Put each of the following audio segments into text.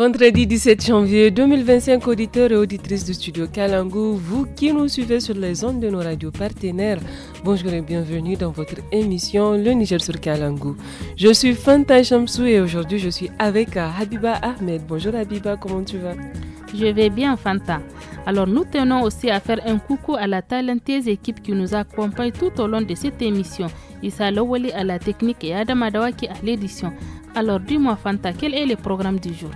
Vendredi 17 janvier 2025, auditeurs et auditrices du studio Kalangu, vous qui nous suivez sur les ondes de nos radios partenaires, bonjour et bienvenue dans votre émission Le Niger sur Kalangu. Je suis Fanta Chamsou et aujourd'hui je suis avec Habiba Ahmed. Bonjour Habiba, comment tu vas? Je vais bien Fanta. Alors nous tenons aussi à faire un coucou à la talenteuse équipe qui nous accompagne tout au long de cette émission. Issa Lowali à la technique et Adam Adawaki à l'édition. Alors dis-moi Fanta, quel est le programme du jour?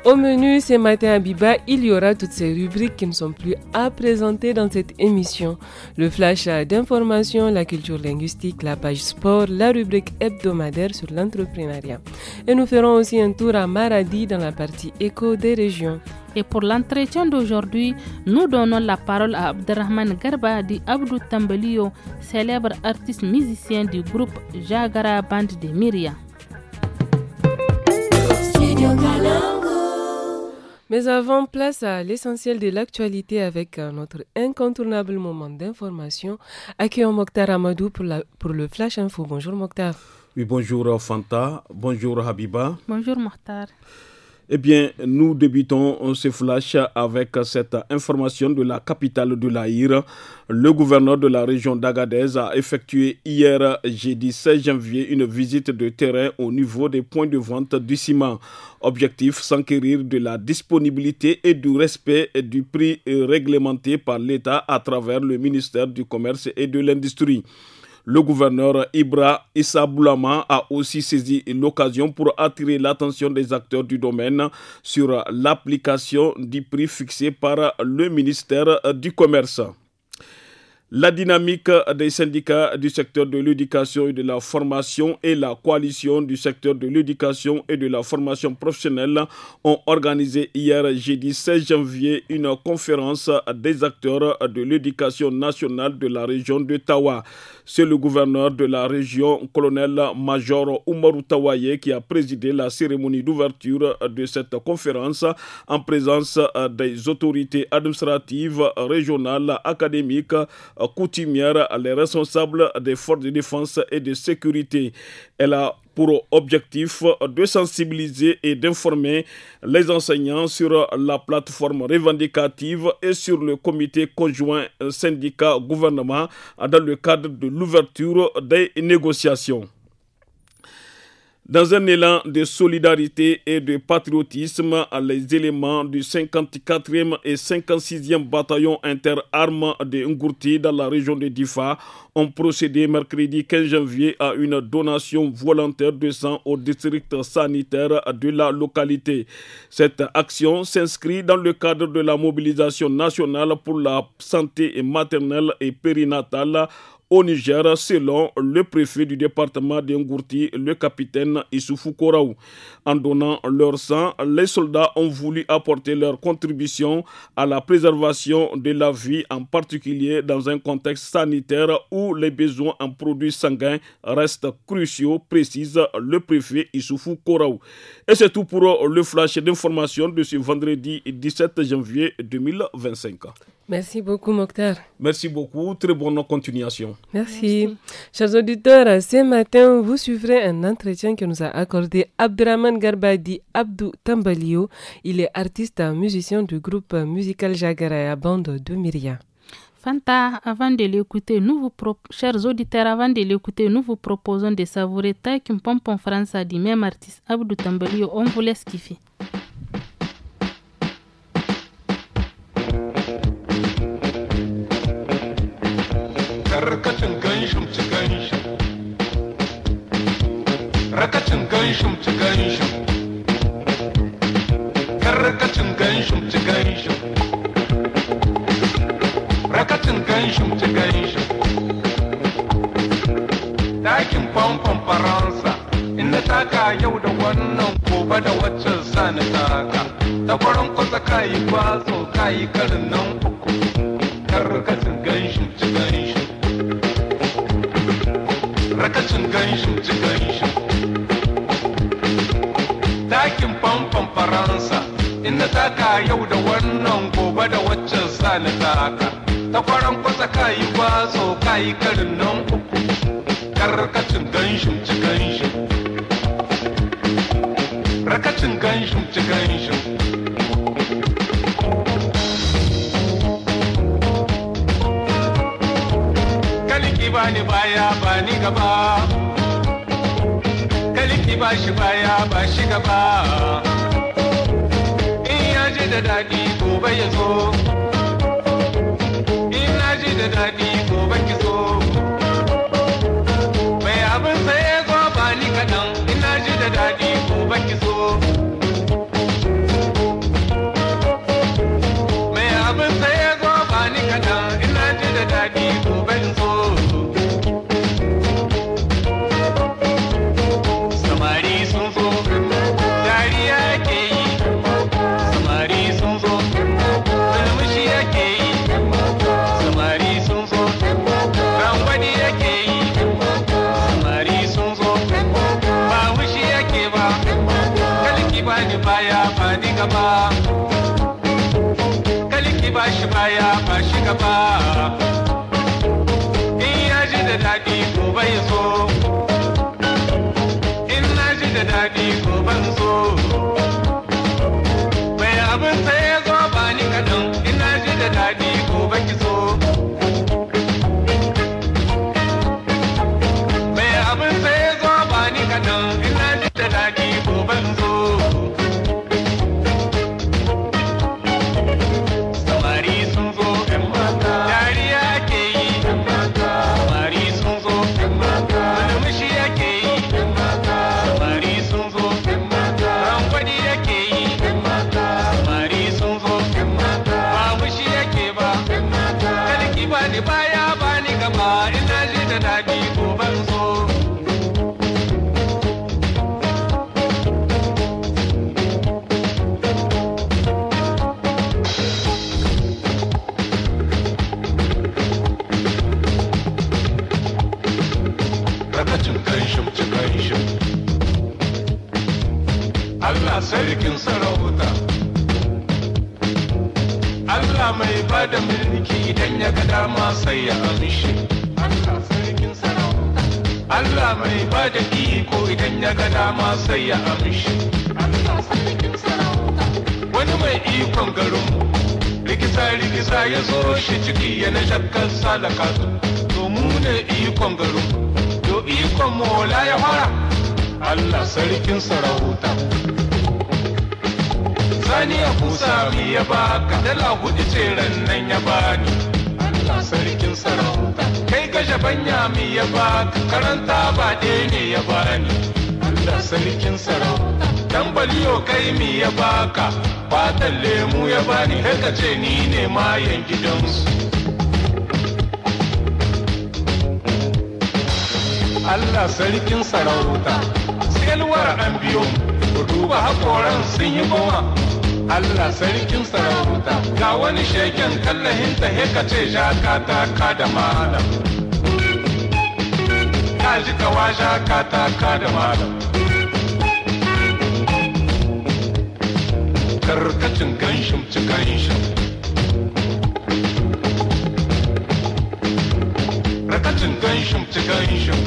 Au menu ce matin Habiba, il y aura toutes ces rubriques qui ne sont plus à présenter dans cette émission. Le flash d'information, la culture linguistique, la page sport, la rubrique hebdomadaire sur l'entrepreneuriat. Et nous ferons aussi un tour à Maradi dans la partie éco des régions. Et pour l'entretien d'aujourd'hui, nous donnons la parole à Abderrahman Garba dit Abdou Tambelio, célèbre artiste musicien du groupe Jagara Band de Myria. Mais avant, place à l'essentiel de l'actualité avec notre incontournable moment d'information. Accueillons Mokhtar Amadou pour le Flash Info. Bonjour Mokhtar. Oui, bonjour Fanta, bonjour Habiba. Bonjour Mokhtar. Eh bien, nous débutons ce flash avec cette information de la capitale de l'Aïr. Le gouverneur de la région d'Agadez a effectué hier, jeudi 16 janvier, une visite de terrain au niveau des points de vente du ciment. Objectif, s'enquérir de la disponibilité et du respect du prix réglementé par l'État à travers le ministère du Commerce et de l'Industrie. Le gouverneur Ibra Issa Boulama a aussi saisi l'occasion pour attirer l'attention des acteurs du domaine sur l'application du prix fixé par le ministère du Commerce. La dynamique des syndicats du secteur de l'éducation et de la formation et la coalition du secteur de l'éducation et de la formation professionnelle ont organisé hier jeudi 16 janvier une conférence des acteurs de l'éducation nationale de la région de Tawa. C'est le gouverneur de la région, colonel-major Oumarou Tawaye, qui a présidé la cérémonie d'ouverture de cette conférence en présence des autorités administratives, régionales, académiques, coutumières, les responsables des forces de défense et de sécurité. Elle a pour objectif de sensibiliser et d'informer les enseignants sur la plateforme revendicative et sur le comité conjoint syndicat-gouvernement dans le cadre de l'ouverture des négociations. Dans un élan de solidarité et de patriotisme, les éléments du 54e et 56e bataillon interarmes de Ngourti dans la région de Difa ont procédé mercredi 15 janvier à une donation volontaire de sang au district sanitaire de la localité. Cette action s'inscrit dans le cadre de la mobilisation nationale pour la santé maternelle et périnatale au Niger, selon le préfet du département de Ngourti, le capitaine Issoufou Koraou. En donnant leur sang, les soldats ont voulu apporter leur contribution à la préservation de la vie, en particulier dans un contexte sanitaire où les besoins en produits sanguins restent cruciaux, précise le préfet Issoufou Koraou. Et c'est tout pour le flash d'information de ce vendredi 17 janvier 2025. Merci beaucoup Mokhtar. Merci beaucoup, très bonne continuation. Merci. Chers auditeurs, ce matin, vous suivrez un entretien que nous a accordé Abderrahman Garbadi Abdou Tambalio. Il est artiste et musicien du groupe musical Jagara Band de Myria. Fanta, chers auditeurs, avant de l'écouter, nous vous proposons de savourer Taïkim Pompon France du même artiste Abdou Tambalio. On vous laisse kiffer. Rakacin ganshim ci ganshim Rakacin ganshim ci ganshim Rakacin ganshim ci ganshim Rakacin ganshim ci ganshim Dakin famfon Faransa Inna taka yau da wannan gobe da waccan sani taka Ta kwaron kwasa kayi kwazo kayi karin nan uku Rakacin ganshim ci ganshim Rakacin ganshim ci ganshim Dakin famfon Faransa Inna taka yau da wannan gobe da waccan sani taka Ta kwaran kwasa kayi kwazo kayi karin nan uku Rakacin ganshim ci ganshim Rakacin ganshim ci ganshim bani baya bani gaba kaliki ba shi baya ba shi gaba in ya ji da daɗi gobe ya zo in na ji da daɗi gobe ki zo mai abin sai ya zo ba ni kaɗan in na ji da daɗi gobe ki zo mai abin sai ya zo ba ni kaɗan in na ji da daɗi gobe ki zo gaba kaliki ba shi baya ba shi gaba in ya ji da daɗi gobe ya zo in na ji da daɗi gobe zo mai abin sai ya zo ba ni kaɗan in na ji da daɗi gobe ki zo mai abin sai ya zo ba ni kaɗan in na ji da daɗi gobe zo sarkin sarauta Allah mai bada mulki idan ya ga dama sai ya amshi Allah sarkin sarauta Allah mai bada iko idan ya ga dama sai ya amshi Allah sarkin sarauta wani mai ikon garin rigisa ya zo shi ciki yana shakkar salaka to mu ne ikon garin to ikon mola ya fara Allah sarkin sarauta Sani ya kusa mi ya baka dala hudu ce nan ya bani Allah sarkin sarauta kai ga jabanya mi ya baka karanta ba ne ya bani Allah sarkin sarauta dan baliyo kai mi ya baka fatan lemu ya bani har ka ce ni ne mayan gidansu Allah sarkin sarauta selwar an biyo ku duba hakoran sun yi goma Allah sarkin sarauta ga wani sheken kallahin ta heka ce jakata ka da malam ka ji kawa jakata ka da malam karkacin ganshim ci ganshim rakacin ganshim ci ganshim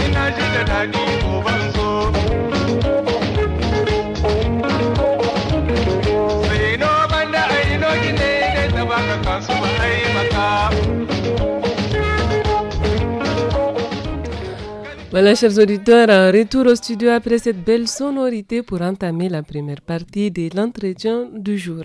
ina ji da daɗi goban zo sai no banda ai no gine dai ta baka kasu ba ai maka. Voilà, chers auditeurs, retour au studio après cette belle sonorité pour entamer la première partie de l'entretien du jour.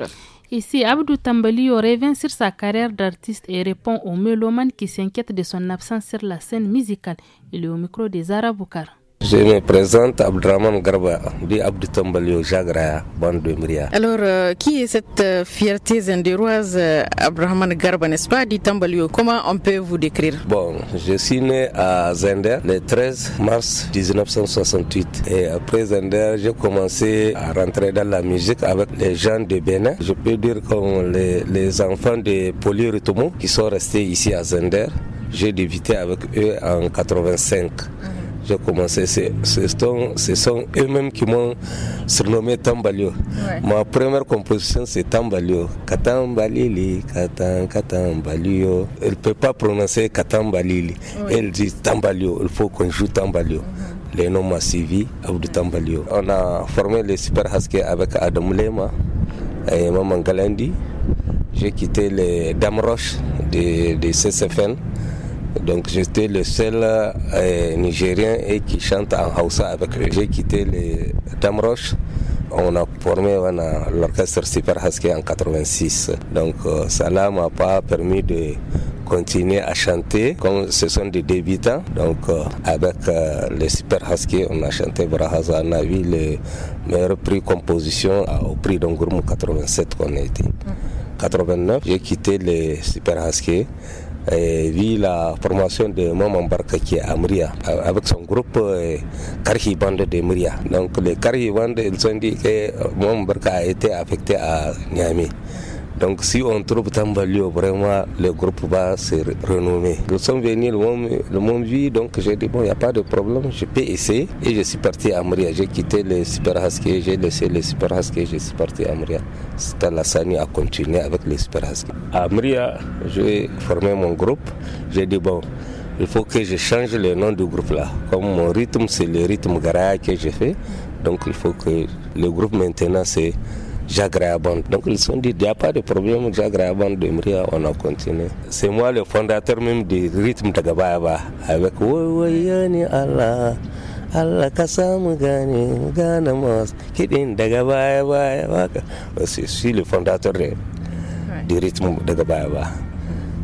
Ici, Abdou Tambali revient sur sa carrière d'artiste et répond aux mélomanes qui s'inquiètent de son absence sur la scène musicale. Il est au micro de Zara Boukar. Je me présente Abdraman Garba, dit Abdou Tambalio Jagraya, bande de Myria. Alors, qui est cette fierté zendéroise, Abdraman Garba, n'est-ce pas, dit Tambalio? Comment on peut vous décrire? Bon, je suis né à Zender le 13 mars 1968. Et après Zender, j'ai commencé à rentrer dans la musique avec les gens de Bénin. Je peux dire comme les enfants de Polyrythmo qui sont restés ici à Zender. J'ai débuté avec eux en 85. j'ai commencé. Ce sont eux-mêmes qui m'ont surnommé Tambalio. Ouais. Ma première composition, c'est Tambalio. Katambalili, Katambalio. Elle ne peut pas prononcer Katambalili. Oui. Elle dit Tambalio. Il faut qu'on joue Tambalio. Les noms m'a suivi, Abdou Tambalio. On a formé les Super Husky avec Adam Lema et Maman Galandi. J'ai quitté les Damroches de CCFN. Donc j'étais le seul Nigérien qui chante en Hausa avec eux. J'ai quitté les Damroches. On a formé l'orchestre Super Husky en 86. Donc cela m'a pas permis de continuer à chanter comme ce sont des débutants. Donc avec les Super Husky, on a chanté Barahaza. On a eu le meilleur prix composition au prix d'Ongourmou 87 qu'on a été. 89, j'ai quitté les Super Husky et vu la formation de Maman Barka qui est à Mria avec son groupe Karhi Band de Mria. Donc les Karhi Band, ils ont dit que Maman Barka a été affecté à Niamey. Donc si on trouve Tambalio, vraiment le groupe va se renommer. Nous sommes venus, le monde vit, donc j'ai dit bon, il n'y a pas de problème, je peux essayer. Et je suis parti à Mria, j'ai quitté les Super Husky, j'ai laissé les Super Husky, je suis parti à Mria. C'était Lassani a continué avec les Super Husky. À Mria, j'ai formé mon groupe, j'ai dit bon, il faut que je change le nom du groupe là. Comme mon rythme, c'est le rythme Garaya que j'ai fait, donc il faut que le groupe maintenant c'est Jagraya Band. Donc ils se sont dit, il n'y a pas de problème, Jagraya Band de Mria, on a continué. C'est moi le fondateur même du rythme Tagabayaba, avec Woyani Allah, Allah Kassam Gani, Gana Mos, Kidin Tagabayaba. Je suis le fondateur du rythme Tagabayaba.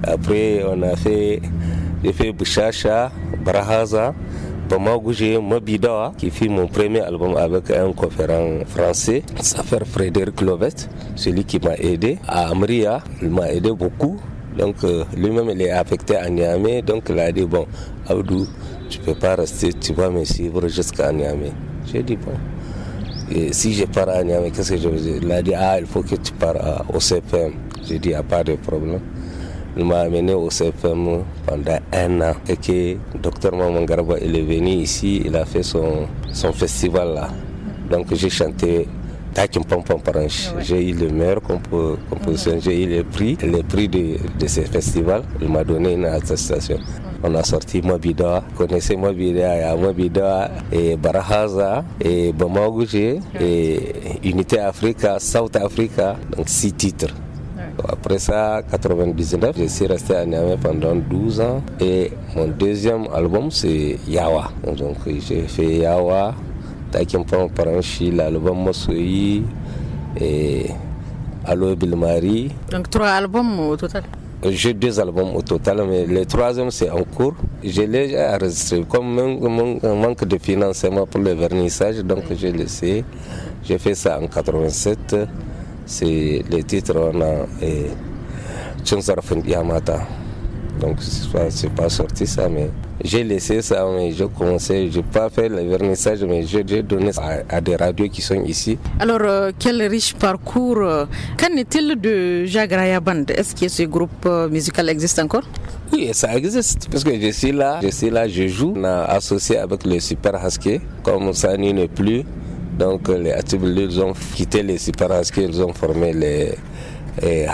Après, j'ai fait Bouchacha, Barahaza, Bamagougé, Mabidawa, qui fit mon premier album avec un conférent français, Safer Frédéric Lovet, celui qui m'a aidé. À Amria, il m'a aidé beaucoup. Donc lui-même, il est affecté à Niamey. Donc il a dit, bon, Abdou, tu ne peux pas rester, tu vas me suivre jusqu'à Niamey. J'ai dit, bon, et si je pars à Niamey, qu'est-ce que je veux dire? Il a dit, il faut que tu pars au CPM. J'ai dit, il n'y a pas de problème. Il m'a amené au CFM pendant 1 an et que Dr Maman Garba il est venu ici, il a fait son festival là. Donc j'ai chanté Takim Pom Pom Paranch. J'ai eu le meilleur composition, j'ai eu le prix de ce festival. Il m'a donné une attestation. On a sorti Mabida, vous connaissez Mabida et Barahaza et Bamagougé et Unité Africa, South Africa, donc 6 titres. Après ça, 99, je suis resté à Niamey pendant 12 ans et mon deuxième album c'est Yawa. Donc j'ai fait Yawa, Takimpon Paranchi, l'album Mosoyi et Allo Bilmari. Donc 3 albums au total? J'ai 2 albums au total, mais le 3e c'est en cours. Je l'ai enregistré. Comme un manque de financement pour le vernissage, donc j'ai laissé. J'ai fait ça en 87. C'est les titres, on a Tchonsarfin Yamata. Donc c'est pas sorti ça, mais j'ai laissé ça, mais j'ai commencé, j'ai pas fait le vernissage, mais j'ai donné à des radios qui sont ici. Alors quel riche parcours, qu'en est-il de Jagraya Band? Est-ce que ce groupe musical existe encore? Oui, ça existe, parce que je suis là, je joue. On a associé avec le Super Husky, comme ça n'est plus. Donc les Atibili, ils ont quitté les Super Husky, ils ont formé les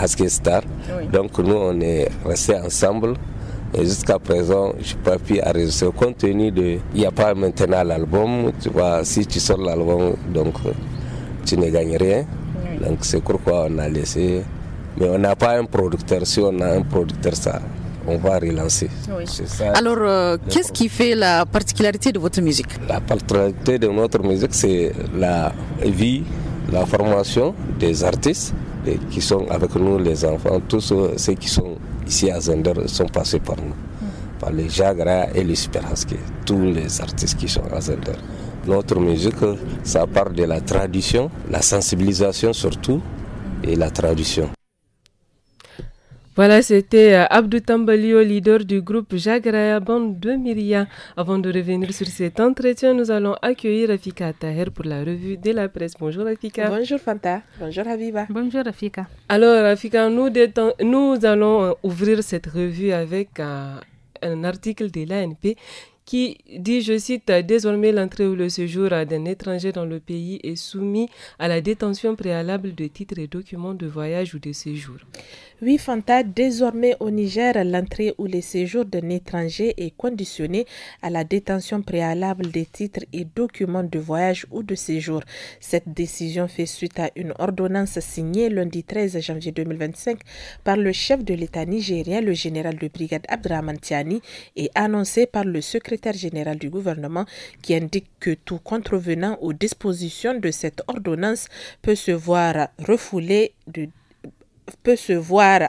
Husky Star. Oui. Donc nous on est restés ensemble et jusqu'à présent je n'ai pas pu enregistrer compte tenu de il n'y a pas maintenant l'album. Tu vois, si tu sors l'album donc tu ne gagnes rien. Oui. Donc c'est pourquoi on a laissé. Mais on n'a pas un producteur. Si on a un producteur, ça on va relancer. Oui. Ça. Alors, qu'est-ce qui fait la particularité de votre musique? La particularité de notre musique, c'est la vie, la formation des artistes qui sont avec nous, les enfants. Tous ceux qui sont ici à Zender sont passés par nous, par les Jagraya et les Super Husky. Tous les artistes qui sont à Zender. Notre musique, ça part de la tradition, la sensibilisation surtout, et la tradition. Voilà, c'était Abdou Tambalio, leader du groupe Jagraya Band de Myria. Avant de revenir sur cet entretien, nous allons accueillir Rafika Taher pour la revue de la presse. Bonjour Rafika. Bonjour Fanta. Bonjour Habiba. Bonjour Rafika. Alors Rafika, nous allons ouvrir cette revue avec un article de l'ANP qui dit, je cite, « Désormais, l'entrée ou le séjour d'un étranger dans le pays est soumis à la détention préalable de titres et documents de voyage ou de séjour. » Oui, Fanta, désormais au Niger, l'entrée ou le séjour d'un étranger est conditionné à la détention préalable des titres et documents de voyage ou de séjour. Cette décision fait suite à une ordonnance signée lundi 13 janvier 2025 par le chef de l'État nigérien, le général de brigade Abdrahman Tiani, et annoncée par le secrétaire général du gouvernement qui indique que tout contrevenant aux dispositions de cette ordonnance peut se voir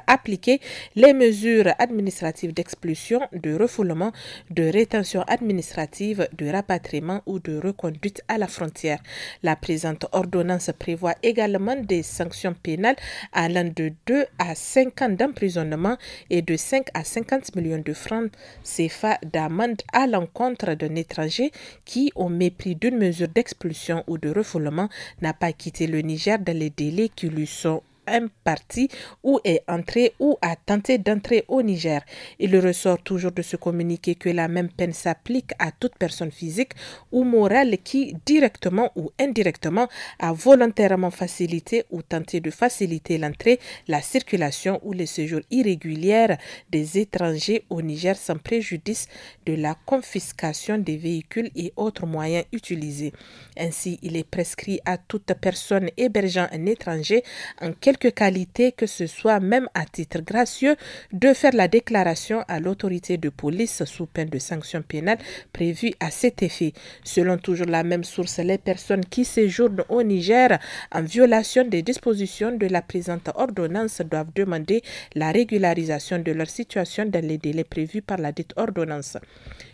appliquer les mesures administratives d'expulsion, de refoulement, de rétention administrative, de rapatriement ou de reconduite à la frontière. La présente ordonnance prévoit également des sanctions pénales allant de 2 à 5 ans d'emprisonnement et de 5 à 50 millions de francs CFA d'amende à l'encontre d'un étranger qui, au mépris d'une mesure d'expulsion ou de refoulement, n'a pas quitté le Niger dans les délais qui lui sont imparti ou est entré ou a tenté d'entrer au Niger. Il ressort toujours de ce communiqué que la même peine s'applique à toute personne physique ou morale qui, directement ou indirectement, a volontairement facilité ou tenté de faciliter l'entrée, la circulation ou le séjour irrégulier des étrangers au Niger sans préjudice de la confiscation des véhicules et autres moyens utilisés. Ainsi, il est prescrit à toute personne hébergeant un étranger en quelque qualité que ce soit, même à titre gracieux, de faire la déclaration à l'autorité de police sous peine de sanctions pénales prévues à cet effet. Selon toujours la même source, les personnes qui séjournent au Niger en violation des dispositions de la présente ordonnance doivent demander la régularisation de leur situation dans les délais prévus par la dite ordonnance.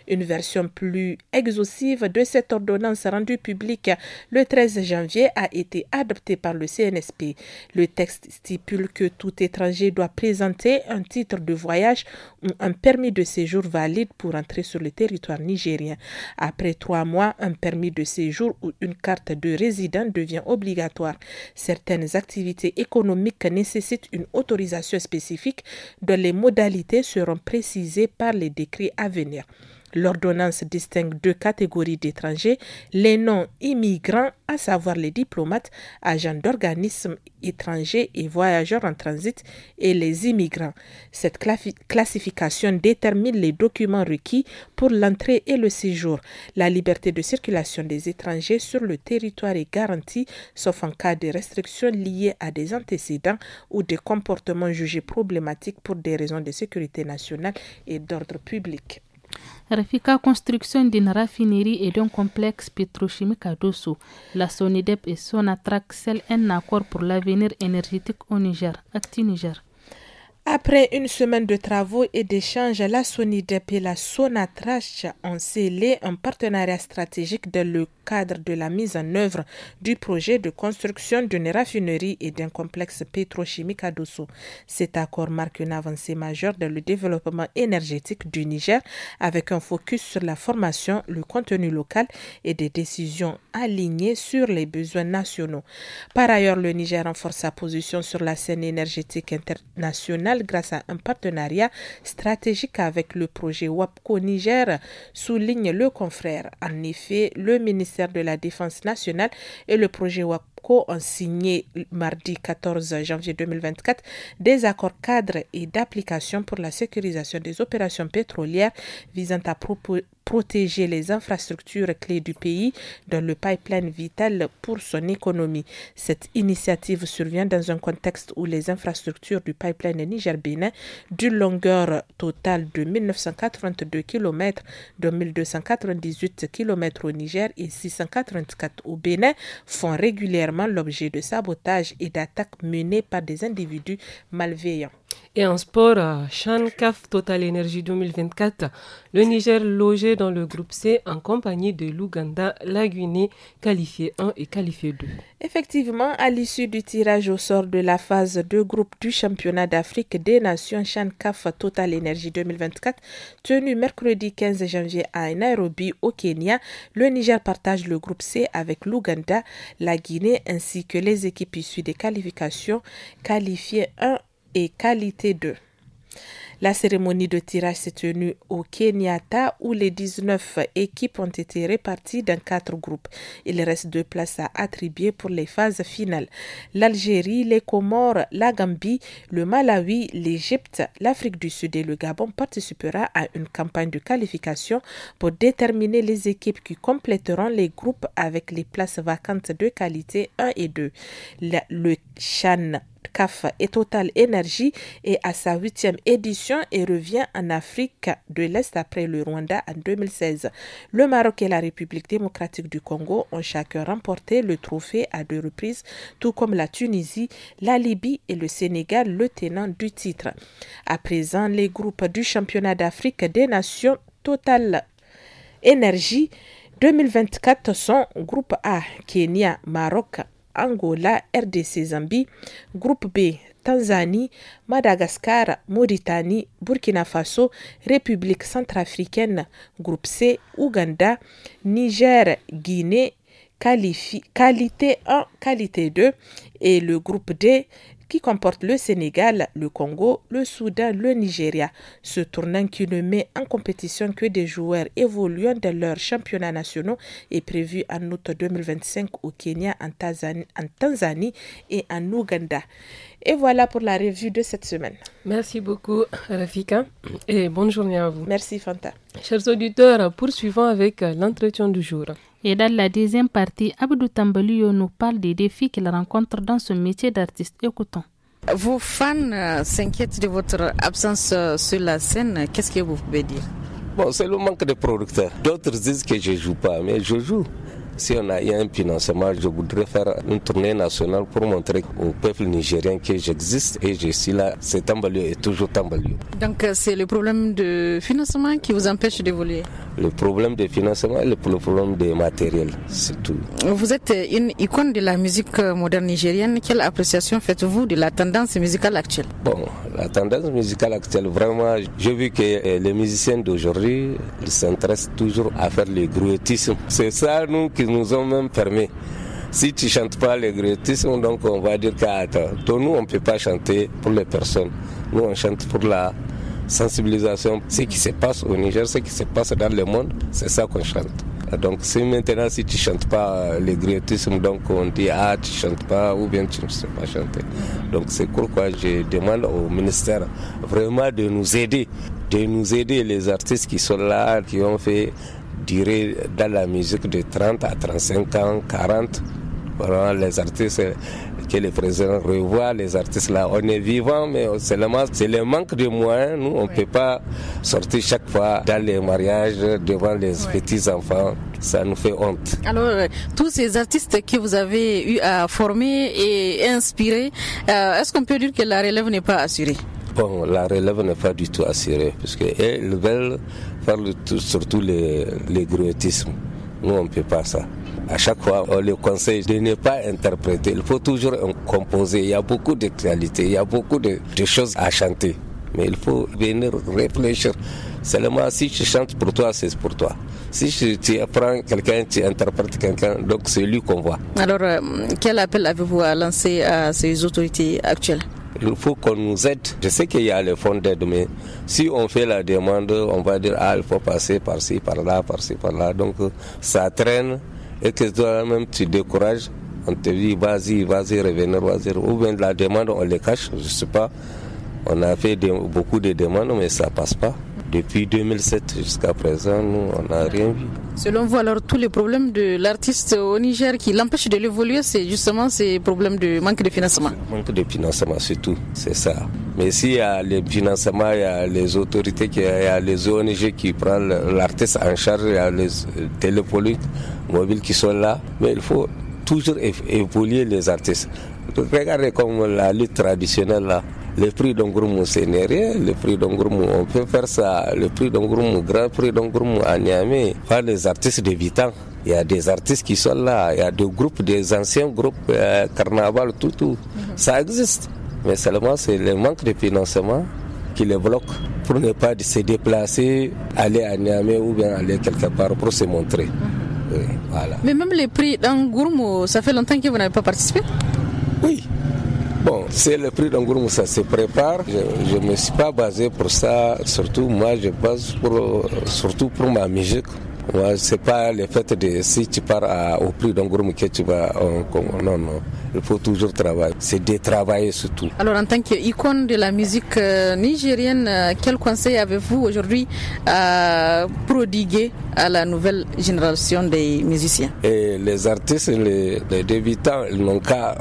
Une version plus exhaustive de cette ordonnance rendue publique le 13 janvier a été adoptée par le CNSP. Le texte stipule que tout étranger doit présenter un titre de voyage ou un permis de séjour valide pour entrer sur le territoire nigérien. Après 3 mois, un permis de séjour ou une carte de résident devient obligatoire. Certaines activités économiques nécessitent une autorisation spécifique dont les modalités seront précisées par les décrets à venir. L'ordonnance distingue 2 catégories d'étrangers, les non-immigrants, à savoir les diplomates, agents d'organismes étrangers et voyageurs en transit, et les immigrants. Cette classification détermine les documents requis pour l'entrée et le séjour. La liberté de circulation des étrangers sur le territoire est garantie, sauf en cas de restrictions liées à des antécédents ou des comportements jugés problématiques pour des raisons de sécurité nationale et d'ordre public. Rafika, construction d'une raffinerie et d'un complexe pétrochimique à Dosso. La SONIDEP et Sonatrach scellent un accord pour l'avenir énergétique au Niger. Acti Niger. Après une semaine de travaux et d'échanges, la SONIDEP et la Sonatrach ont scellé un partenariat stratégique dans le cadre de la mise en œuvre du projet de construction d'une raffinerie et d'un complexe pétrochimique à Dosso. Cet accord marque une avancée majeure dans le développement énergétique du Niger avec un focus sur la formation, le contenu local et des décisions alignées sur les besoins nationaux. Par ailleurs, le Niger renforce sa position sur la scène énergétique internationale grâce à un partenariat stratégique avec le projet WAPCO Niger, souligne le confrère. En effet, le ministère de la Défense nationale et le projet WAPCO ont signé mardi 14 janvier 2024 des accords cadres et d'application pour la sécurisation des opérations pétrolières visant à protéger les infrastructures clés du pays dans le pipeline vital pour son économie. Cette initiative survient dans un contexte où les infrastructures du pipeline Niger-Bénin, d'une longueur totale de 1982 km, dont 1298 km au Niger et 684 au Bénin, font régulièrement l'objet de sabotages et d'attaques menées par des individus malveillants. Et en sport, Chan CAF Total Energy 2024, le Niger logé dans le groupe C en compagnie de l'Ouganda, la Guinée, qualifié 1 et qualifié 2. Effectivement, à l'issue du tirage au sort de la phase 2 groupe du championnat d'Afrique des Nations Chan CAF Total Energy 2024, tenu mercredi 15 janvier à Nairobi au Kenya, le Niger partage le groupe C avec l'Ouganda, la Guinée ainsi que les équipes issues des qualifications qualifiées 1 et qualité 2. La cérémonie de tirage s'est tenue au Kenyatta où les 19 équipes ont été réparties dans 4 groupes. Il reste 2 places à attribuer pour les phases finales. L'Algérie, les Comores, la Gambie, le Malawi, l'Égypte, l'Afrique du Sud et le Gabon participera à une campagne de qualification pour déterminer les équipes qui compléteront les groupes avec les places vacantes de qualité 1 et 2. Le CHAN CAF et Total Energy est à sa 8e édition et revient en Afrique de l'Est après le Rwanda en 2016. Le Maroc et la République démocratique du Congo ont chacun remporté le trophée à 2 reprises, tout comme la Tunisie, la Libye et le Sénégal, le tenant du titre. À présent, les groupes du championnat d'Afrique des Nations Total Energy 2024 sont groupe A, Kenya, Maroc, Angola, RDC, Zambie. Groupe B, Tanzanie, Madagascar, Mauritanie, Burkina Faso, République centrafricaine. Groupe C, Ouganda, Niger, Guinée, qualité 1, qualité 2. Et le groupe D, qui comporte le Sénégal, le Congo, le Soudan, le Nigeria. Ce tournant qui ne met en compétition que des joueurs évoluant dans leurs championnats nationaux est prévu en août 2025 au Kenya, en Tanzanie et en Ouganda. Et voilà pour la revue de cette semaine. Merci beaucoup, Rafika, et bonne journée à vous. Merci, Fanta. Chers auditeurs, poursuivons avec l'entretien du jour. Et dans la deuxième partie, Abdou Tambaliyo nous parle des défis qu'il rencontre dans ce métier d'artiste. Écoutons. Vos fans s'inquiètent de votre absence sur la scène. Qu'est-ce que vous pouvez dire? Bon, c'est le manque de producteurs. D'autres disent que je ne joue pas, mais je joue. Si on a eu un financement, je voudrais faire une tournée nationale pour montrer au peuple nigérien que j'existe et je suis là. C'est Tambaliyo et toujours Tambaliyo. Donc c'est le problème de financement qui vous empêche d'évoluer? Le problème de financement et le problème de matériel, c'est tout. Vous êtes une icône de la musique moderne nigérienne. Quelle appréciation faites-vous de la tendance musicale actuelle? Bon, la tendance musicale actuelle, vraiment, j'ai vu que les musiciens d'aujourd'hui s'intéressent toujours à faire les gruettismes. C'est ça, nous, qui nous ont même permis. Si tu ne chantes pas les gruettismes, donc on va dire que nous, on ne peut pas chanter pour les personnes. Nous, on chante pour la sensibilisation. Ce qui se passe au Niger, ce qui se passe dans le monde, c'est ça qu'on chante. Donc si maintenant, si tu ne chantes pas les gruettismes, donc on dit tu ne chantes pas ou bien tu ne sais pas chanter. Donc c'est pourquoi je demande au ministère vraiment de nous aider les artistes qui sont là, qui ont fait durer dans la musique de 30 à 35 ans, 40. Vraiment, les artistes que le président revoit, les artistes là, on est vivant, mais c'est le manque de moyens. Nous, on ne peut pas sortir chaque fois dans les mariages devant les petits-enfants. Ça nous fait honte. Alors, tous ces artistes que vous avez eu à former et inspirer, est-ce qu'on peut dire que la relève n'est pas assurée? Bon, la relève n'est pas du tout assurée, parce qu'ils veulent faire surtout les gruettismes. Nous, on ne peut pas ça. À chaque fois, on les conseille de ne pas interpréter. Il faut toujours composer. Il y a beaucoup de qualités, il y a beaucoup de choses à chanter. Mais il faut venir réfléchir. Seulement, si tu chantes pour toi, c'est pour toi. Si tu apprends quelqu'un, tu interprètes quelqu'un, donc c'est lui qu'on voit. Alors, quel appel avez-vous à lancer à ces autorités actuelles? Il faut qu'on nous aide. Je sais qu'il y a le fonds d'aide, mais si on fait la demande, on va dire il faut passer par-ci, par-là, par-ci, par-là. Donc ça traîne et que toi-même tu décourages. On te dit vas-y, revenir, vas-y. Ou bien la demande, on les cache, je ne sais pas. On a fait beaucoup de demandes, mais ça ne passe pas. Depuis 2007 jusqu'à présent, nous, on n'a rien vu. Selon vous, alors, tous les problèmes de l'artiste au Niger qui l'empêchent de l'évoluer, c'est justement ces problèmes de manque de financement? Manque de financement, c'est tout, c'est ça. Mais s'il y a les financements, il y a les autorités, il y a les ONG qui prennent l'artiste en charge, il y a les téléphones mobiles qui sont là. Mais il faut toujours évoluer les artistes. Regardez comme la lutte traditionnelle là. Le prix d'Ongourmou, c'est rien. Le prix d'Ongourmou, on peut faire ça. Le prix d'Ongourmou, grand prix d'Ongourmou à Niamey. Pas les artistes de Vitan. Il y a des artistes qui sont là. Il y a des groupes, des anciens groupes, carnaval, tout. Ça existe. Mais seulement, c'est le manque de financement qui les bloque pour ne pas se déplacer, aller à Niamey ou bien aller quelque part pour se montrer. Oui, voilà. Mais même les prix d'Ongourmou, ça fait longtemps que vous n'avez pas participé? Oui. Bon, c'est le prix d'un groupe, ça se prépare. Je ne me suis pas basé pour ça. Surtout, moi, je base surtout pour ma musique. Moi, c'est pas le fait de si tu pars au prix d'un groupe que tu vas. Non. Il faut toujours travailler. C'est de travailler surtout. Alors, en tant qu'icône de la musique nigérienne, quel conseil avez-vous aujourd'hui à prodiguer à la nouvelle génération des musiciens? Et les artistes, les débutants, ils n'ont qu'à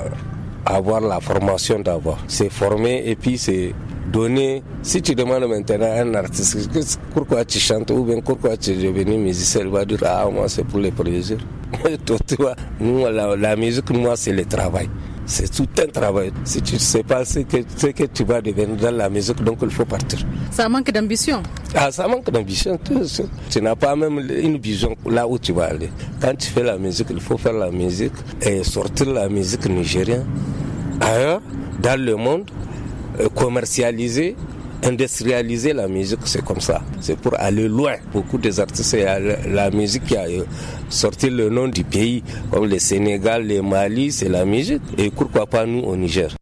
avoir la formation d'abord. C'est former et puis c'est donner. Si tu demandes maintenant à un artiste pourquoi tu chantes ou bien pourquoi tu es devenu musicien, il va dire moi c'est pour le plaisir. Tu vois, nous la musique, moi c'est le travail. C'est tout un travail. Si tu ne sais pas ce que tu vas devenir dans la musique, donc il faut partir. Ça manque d'ambition. Ça manque d'ambition. Tu n'as pas même une vision là où tu vas aller. Quand tu fais la musique, il faut faire la musique et sortir la musique nigérienne ailleurs, dans le monde, commercialiser, industrialiser la musique, c'est comme ça. C'est pour aller loin. Beaucoup des artistes, la musique qui a sorti le nom du pays, comme le Sénégal, le Mali, c'est la musique. Et pourquoi pas nous au Niger?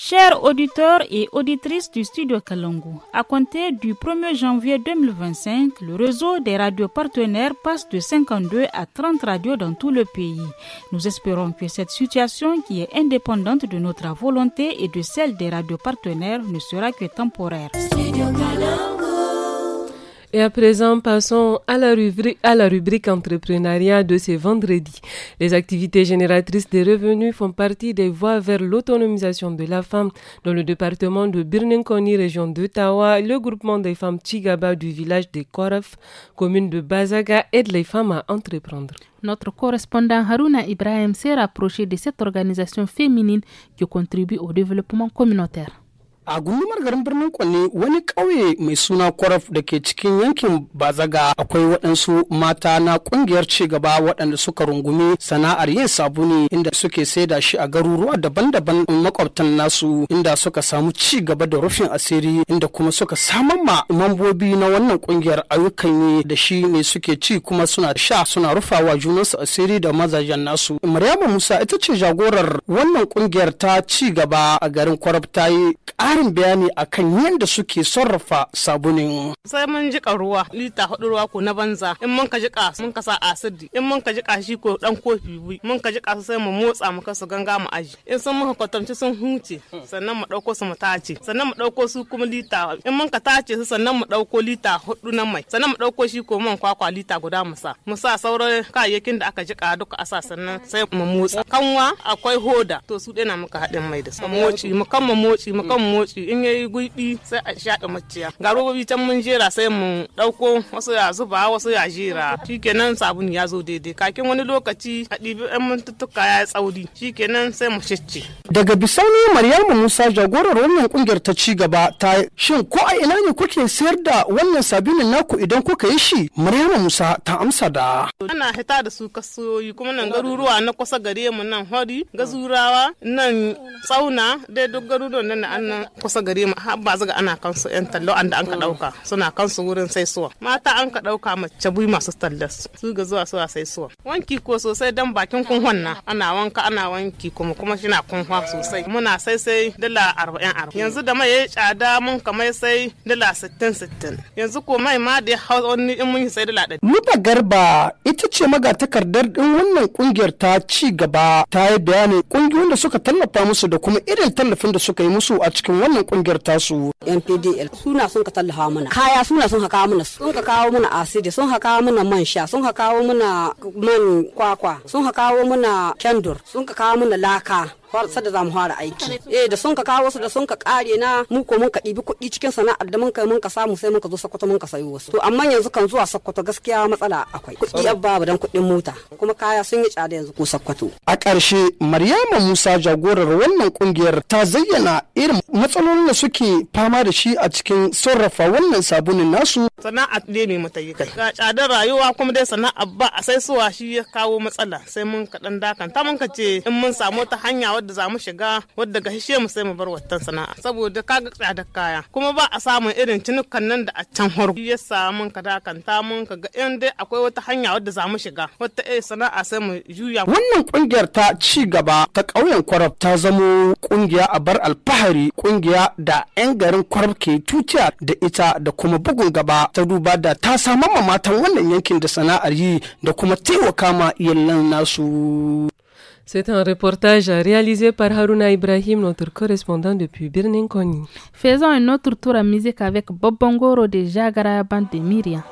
Chers auditeurs et auditrices du studio Kalangu, à compter du 1er janvier 2025, le réseau des radios partenaires passe de 52 à 30 radios dans tout le pays. Nous espérons que cette situation, qui est indépendante de notre volonté et de celle des radios partenaires, ne sera que temporaire. Et à présent, passons à la rubrique entrepreneuriat de ce vendredi. Les activités génératrices de revenus font partie des voies vers l'autonomisation de la femme. Dans le département de Birninkoni, région d'Ottawa, le groupement des femmes Tchigaba du village de Koraf, commune de Bazaga, aide les femmes à entreprendre. Notre correspondant Haruna Ibrahim s'est rapproché de cette organisation féminine qui contribue au développement communautaire. A gundumar garin birnin Kwanne wani ƙauye mai suna Kwaraf da ke cikin yankin Bazaga akwai waɗansu mata na ƙungiyar cigaba waɗanda suka rungumi sana'ar yin sabuni inda suke saida shi a garuruwa daban-daban makwabtan nasu inda suka samu ci gaba da rufin asiri inda kuma suka samar ma mambobi na wannan ƙungiyar ayyukan yi da shi ne suke ci kuma suna sha suna rufawa junansu asiri da mazajen nasu. Maryama Musa ita ce jagorar wannan ƙungiyar ta ci gaba a garin Kwaraf ta yi ƙarin bayani akan yadda suke sarrafa sabunin. Sai mun jika ruwa lita 4 ruwa ko na banza in mun ka jika mun ka sa asidi in mun ka jika shi ko dan kofi biyu mun ka jika sai mu motsa mu kasu ganga mu aji in sun muka kwatamci sun huce sannan mu dauko su mu tace sannan mu dauko su kuma lita in mun ka tace su sannan mu dauko lita 4 na mai sannan mu dauko shi ko man kwakwa lita guda mu sa sauran kayayyakin da aka jika duka asa sannan sai mu motsa kanwa akwai hoda to su dena muka hadin mai da su mu kan motsi in yayi gulbi sai a shaƙa maciya ga robobi can mun jera sai mu dauko wasu ya zuba wasu ya jera shikenan sabuni ya zo daidai kakin wani lokaci a ɗibi ɗan mintuttuka ya tsauri shikenan sai mu shicce. Daga bisani Maryamu Musa jagorar wannan kungiyar ta ci gaba ta shin ko a ina ne kuke sayar da wannan sabinin naku idan kuka yi shi? Maryamu Musa ta amsa da ana hita da su kasuwoyi kuma nan garuruwa na kusa gare mu nan hori gazurawa nan tsauna dai duk garuruwan nan annan kusa gare mu har ba zaga ana kansu yan tallo an da an ka dauka suna kansu wurin sai suwa mata an ka dauka mace bui masu tallas su ga zuwa sai suwa wanki ko sosai dan bakin kunhon na ana wanka ana wanki kuma shi na kunhwa sosai muna sai dala 40 yanzu da mai yayi tsada mun kamar sai dala 60 yanzu ko mai ma da wani in mun sai dala 100. Luba Garba ita ce magatakardar din wannan kungiyar ta ci gaba ta yi bayani kungiyoyin da suka tallafa musu da kuma irin tallafin da suka yi musu a cikin wannan kungiyar tasu. NPDL suna sun ka tallafa mana kaya suna sun kawo mana asidi sun kawo mana man sha sun kawo mana man kwakwa sun kawo mana kendur sun kawo mana laka sada za mu fara aiki da sun kawo su da sun kare na mu ko mun ka ɗibi kuɗi cikin sana'ar da mun ka samu sai mun ka zo Sokoto mun ka sayo wasu to amma yanzu kan zuwa Sokoto gaskiya matsala akwai kuɗi abba dan kuɗin mota kuma kaya sun yi tsada yanzu ko Sokoto. A ƙarshe Maryama Musa jagorar wannan kungiyar ta zayyana irin matsalolin da suke fama da shi a cikin sarrafa wannan sabunin nasu. Sana'a ne mai matayi kai ga tsadar rayuwa kuma dai sana'a ba a sai suwa shi ya kawo matsala sai mun ka dan dakanta mun ka ce in mun samu ta hanya wadda za mu shiga wadda ga hishe mu sai mu bar wattan sana'a saboda kaga tsada kaya kuma ba a samun irin cinukan nan da a can horko ya samu ka dakanta mun ka ga in dai akwai wata hanya wadda za mu shiga wata sana'a sai mu juya. Wannan kungiyar ta ci gaba ta ƙauyen Kwarab ta zamo kungiya a bar alfahari, kungiya da 'yan garin Kwarab ke tuciya da ita da kuma bugun gaba ta duba da ta samar ma matan wannan yankin da sana'ar yi da kuma taimaka ma iyalan nasu. C'est un reportage réalisé par Haruna Ibrahim, notre correspondant depuis Birnin Koni. Faisons un autre tour en musique avec Bob Bongoro de Jagara Band de Myriam.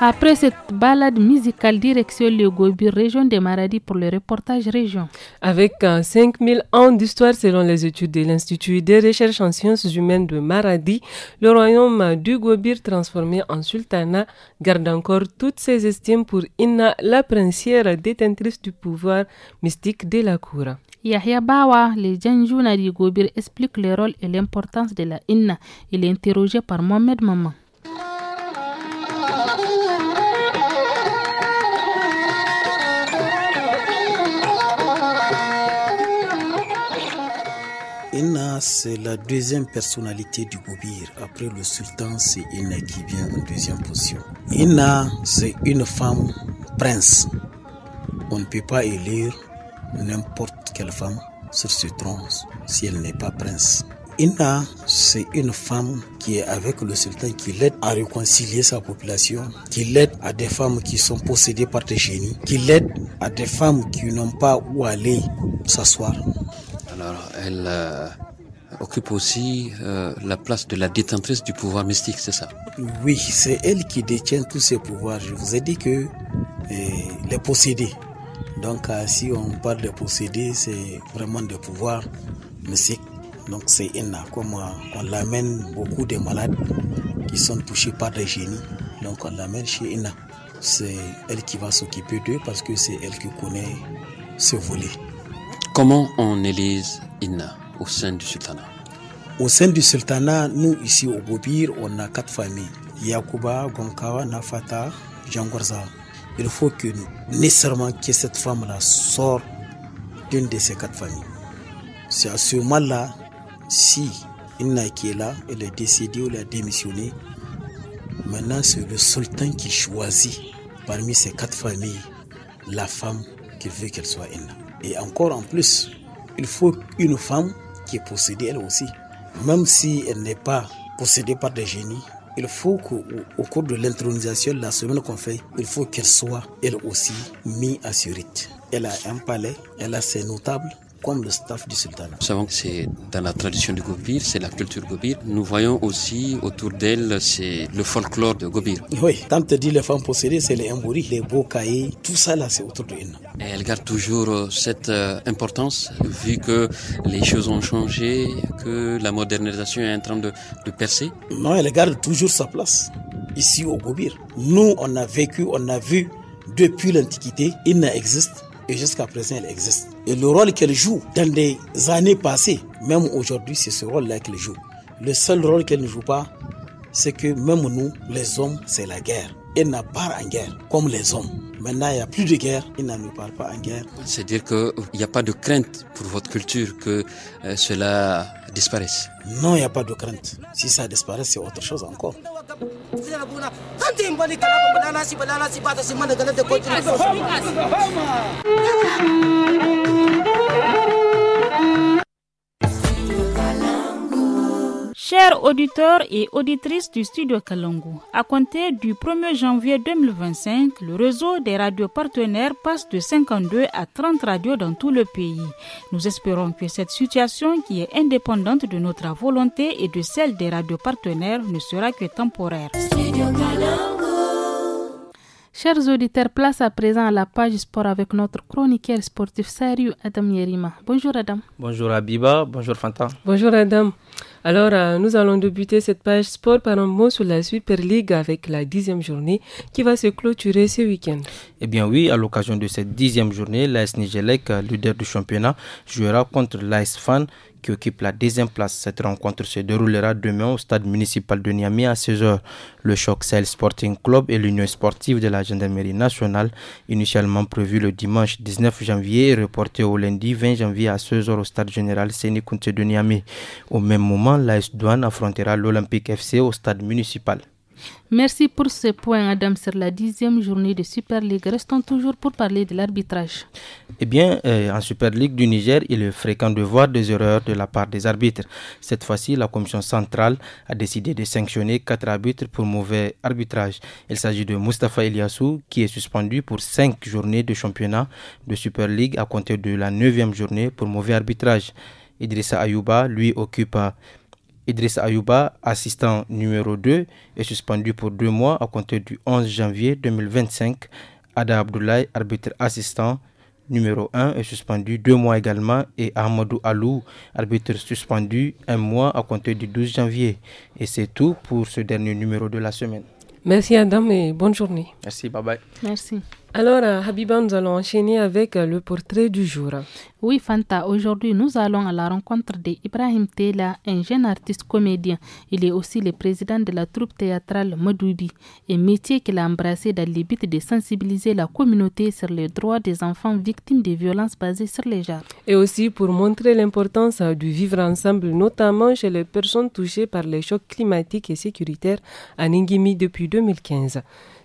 Après cette balade musicale, direction le Gobir, région de Maradi pour le reportage région. Avec 5000 ans d'histoire selon les études de l'Institut des recherches en sciences humaines de Maradi, le royaume du Gobir transformé en sultanat garde encore toutes ses estimes pour Inna, la princière détentrice du pouvoir mystique de la cour. Yahya Bawa, le Janjouna du Gobir, explique le rôle et l'importance de la Inna. Il est interrogé par Mohamed Maman. Inna, c'est la deuxième personnalité du Gobir. Après le sultan, c'est Inna qui vient en deuxième position. Inna, c'est une femme prince. On ne peut pas élire n'importe quelle femme sur ce trône si elle n'est pas prince. Inna, c'est une femme qui est avec le sultan, qui l'aide à réconcilier sa population, qui l'aide à des femmes qui sont possédées par des génies, qui l'aide à des femmes qui n'ont pas où aller s'asseoir. Alors, elle occupe aussi la place de la détentrice du pouvoir mystique, c'est ça? Oui, c'est elle qui détient tous ces pouvoirs. Je vous ai dit que les possédés. Donc, si on parle de possédés, c'est vraiment des pouvoirs mystiques. Donc, c'est Inna. Comme on l'amène beaucoup de malades qui sont touchés par des génies. Donc, on l'amène chez Inna. C'est elle qui va s'occuper d'eux parce que c'est elle qui connaît ce volet. Comment on élise Inna au sein du sultanat? Au sein du sultanat, nous ici au Gobir, on a 4 familles. Yakuba, Gonkawa, Nafata, Jangorza. Il faut que nécessairement que cette femme-là sorte d'une de ces 4 familles. C'est à ce moment-là, si Inna qui est là, elle est décédée ou elle a démissionné, maintenant c'est le sultan qui choisit parmi ces 4 familles la femme qu'il veut qu'elle soit Inna. Et encore en plus, il faut une femme qui est possédée elle aussi. Même si elle n'est pas possédée par des génies, il faut qu'au cours de l'intronisation, la semaine qu'on fait, il faut qu'elle soit elle aussi mise à ce rite. Elle a un palais, elle a ses notables, comme le staff du sultanat. Nous savons que c'est dans la tradition du Gobir, c'est la culture Gobir. Nous voyons aussi autour d'elle, c'est le folklore de Gobir. Oui, quand tu dis les femmes possédées, c'est les Mbouri, les Bokaï, tout ça là, c'est autour d'elle. Et elle garde toujours cette importance, vu que les choses ont changé, que la modernisation est en train de percer. Non, elle garde toujours sa place, ici au Gobir. Nous, on a vécu, on a vu, depuis l'Antiquité, il n'existe. Et jusqu'à présent, elle existe. Et le rôle qu'elle joue dans des années passées, même aujourd'hui, c'est ce rôle-là qu'elle joue. Le seul rôle qu'elle ne joue pas, c'est que même nous, les hommes, c'est la guerre. Elle n'a pas en guerre, comme les hommes. Maintenant, il n'y a plus de guerre, il ne parle pas en guerre. C'est-à-dire qu'il n'y a pas de crainte pour votre culture que cela disparaisse? Non, il n'y a pas de crainte. Si ça disparaît, c'est autre chose encore. Chers auditeurs et auditrices du studio Kalangu, à compter du 1er janvier 2025, le réseau des radios partenaires passe de 52 à 30 radios dans tout le pays. Nous espérons que cette situation, qui est indépendante de notre volonté et de celle des radios partenaires, ne sera que temporaire. Chers auditeurs, place à présent à la page sport avec notre chroniqueur sportif sérieux Adam Yerima. Bonjour Adam. Bonjour Abiba, bonjour Fanta. Bonjour Adam. Alors, nous allons débuter cette page sport par un mot sur la Super League avec la 10e journée qui va se clôturer ce week-end. Eh bien oui, à l'occasion de cette 10e journée, l'AS Nigelec, leader du championnat, jouera contre l'AS Fan qui occupe la 2e place. Cette rencontre se déroulera demain au stade municipal de Niamey à 16h. Le Choc Sahel Sporting Club et l'Union sportive de la Gendarmerie nationale, initialement prévu le dimanche 19 janvier, est reporté au lundi 20 janvier à 16h au stade général Séné Kounté de Niamey. Au même moment, l'AS Douane affrontera l'Olympique FC au stade municipal. Merci pour ce point, Adam, sur la 10e journée de Super League. Restons toujours pour parler de l'arbitrage. Eh bien, en Super League du Niger, il est fréquent de voir des erreurs de la part des arbitres. Cette fois-ci, la commission centrale a décidé de sanctionner 4 arbitres pour mauvais arbitrage. Il s'agit de Moustapha Eliassou, qui est suspendu pour 5 journées de championnat de Super League à compter de la 9e journée pour mauvais arbitrage. Idrissa Ayouba, lui, Idrissa Ayouba, assistant numéro 2, est suspendu pour 2 mois à compter du 11 janvier 2025. Ada Abdoulaye, arbitre assistant numéro 1, est suspendu 2 mois également. Et Ahmadou Alou, arbitre suspendu 1 mois à compter du 12 janvier. Et c'est tout pour ce dernier numéro de la semaine. Merci Adam et bonne journée. Merci, bye bye. Merci. Alors, Habiba, nous allons enchaîner avec le portrait du jour. Oui, Fanta, aujourd'hui, nous allons à la rencontre d'Ibrahim Tela, un jeune artiste comédien. Il est aussi le président de la troupe théâtrale Madoubi, un métier qu'il a embrassé dans le but de sensibiliser la communauté sur les droits des enfants victimes de violences basées sur les genres. Et aussi pour montrer l'importance du vivre ensemble, notamment chez les personnes touchées par les chocs climatiques et sécuritaires à Ngimi depuis 2015.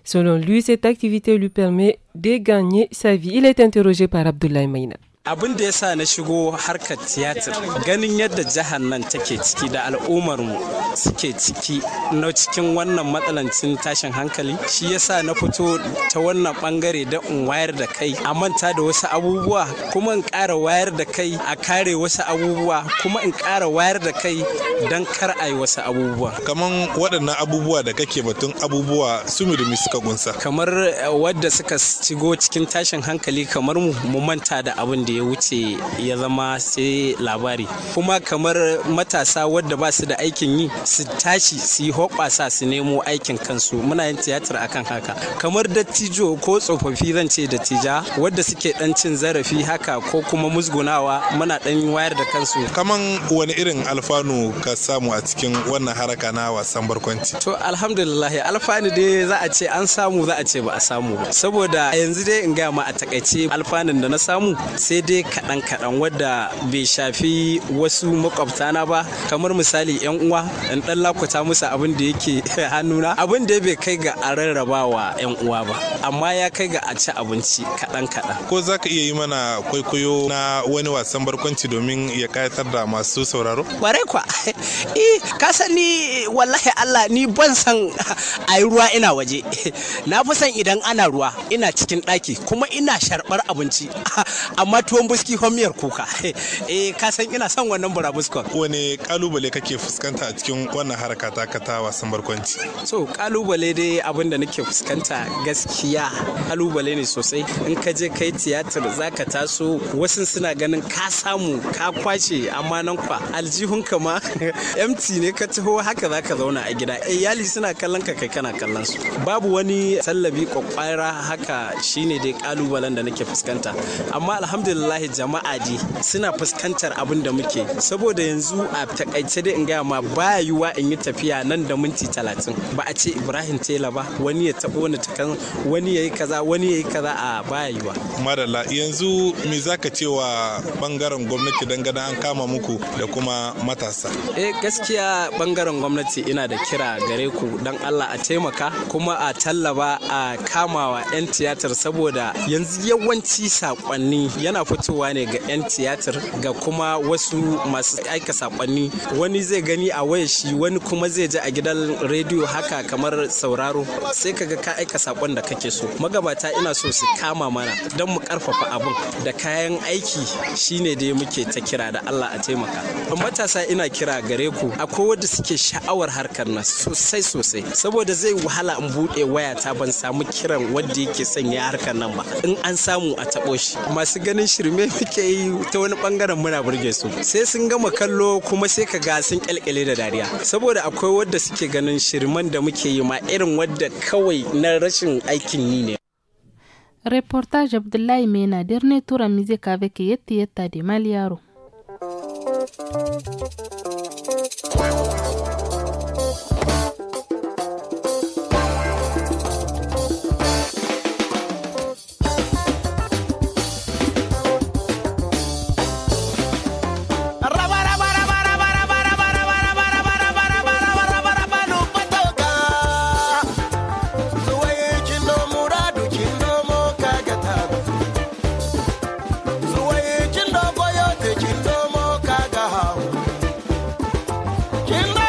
Selon lui, cette activité lui permet de gagner sa vie. Il est interrogé par Abdoulaye Maïna. Abin da ya sa na shigo harkar tiyatir ganin yadda jihar nan take ciki da al'ummarmu suke ciki na cikin wannan matsalancin tashin hankali shi yasa na fito ta wannan bangare da in wayar da kai a manta da wasu abubuwa kuma in ƙara wayar da kai a kare wasu abubuwa kuma in ƙara wayar da kai don kar a yi wasu abubuwa. Kaman waɗannan abubuwa da kake batun abubuwa su mi suka kunsa. Kamar wadda suka shigo cikin tashin hankali kamar mu manta da abin da ya wuce ya zama sai labari. Kuma kamar matasa wadda ba su da aikin yi su tashi su yi hoɓasa su nemo aikin kansu, muna yin tiyatar akan haka. Kamar dattijo ko tsofaffi zan ce dattija wadda suke dan cin zarafi haka ko kuma musgunawa, muna dan wayar da kansu. Kaman wani irin alfanu ka samu a cikin wannan haraka na wasan barkwanci? To alhamdulillah alfanu dai za a ce an samu, za a ce ba a samu ba, saboda yanzu dai in gaya ma a takaice alfanun da na samu sai dai kaɗan wadda bai shafi wasu makwabtana ba. Kamar misali yan uwa in dan lakuta musu abin da yake hannuna, abin da bai kai ga a rarrabawa yan uwa ba, amma ya kai ga a ci abinci kaɗan. Ko za ka iya yi mana kwaikwayo na wani wasan barkwanci domin ya kayatar da masu sauraro? Kwarai kwa, ka sani wallahi Allah ni ban san a yi ruwa ina waje, na fi san idan ana ruwa ina cikin ɗaki kuma ina sharɓar abinci, amma tuwon buski homiyar kuka. Ka san ina son wannan burabuskon. Wane kalubale kake fuskanta a cikin wannan haraka ta wasan barkwanci? So kalubale dai abin da nake fuskanta gaskiya kalubale ne sosai. In ka je kai tiyatar zaka taso, wasu suna ganin ka samu ka kwace, amma nan kwa aljihunka ma empty ne, ka taho haka zaka zauna a gida, iyali suna kallon ka kai kana kallon su. Babu wani tallabi kwakwara haka, shine dai kalubalen da nake fuskanta. Amma alhamdulillah jama'a ji suna fuskantar abin da muke, saboda yanzu a takaice dai in gaya ma baya yiwa in yi tafiya nan da minti 30 ba a ce Ibrahim Tela ba, wani ya tabo ni takan, wani yayi kaza, wani yayi kaza, a baya yiwa. Madalla, yanzu me zaka ce wa bangaren gwamnati dangane an kama muku da kuma matasa? Gaskiya bangaren gwamnati ina da kira gare ku, dan Allah a taimaka kuma a tallaba a kamawa 'yan tiyatar, saboda yanzu yawanci sakonni yana fitowa ne ga 'yan tiyatar ga kuma wasu masu aika sakonni. Wani zai gani a wayar shi, wani kuma zai ji a gidan rediyo haka kamar sauraro, sai kaga ka aika sakon da kake so. Magabata ina so su kama mana don mu karfafa abin da kayan aiki, shine dai muke ta kira da Allah a taimaka. Matasa ina kira gare ku, akwai wanda suke sha'awar harkar nan sosai, saboda zai wahala in bude wayata ban samu kiran wanda yake sanya harkar nan ba. In an samu a tabo shi. Masu ganin shirme muke yi ta wani bangaren muna burge su, sai sun gama kallo kuma sai ka ga sun kyalkyale da dariya, saboda akwai wanda suke ganin shirman da muke yi ma irin wadda kawai na rashin aikin yi ne. Reportage Abdoulaye Mena, dernier tour en musique avec Yeti Yetta de Maliaro. Chindo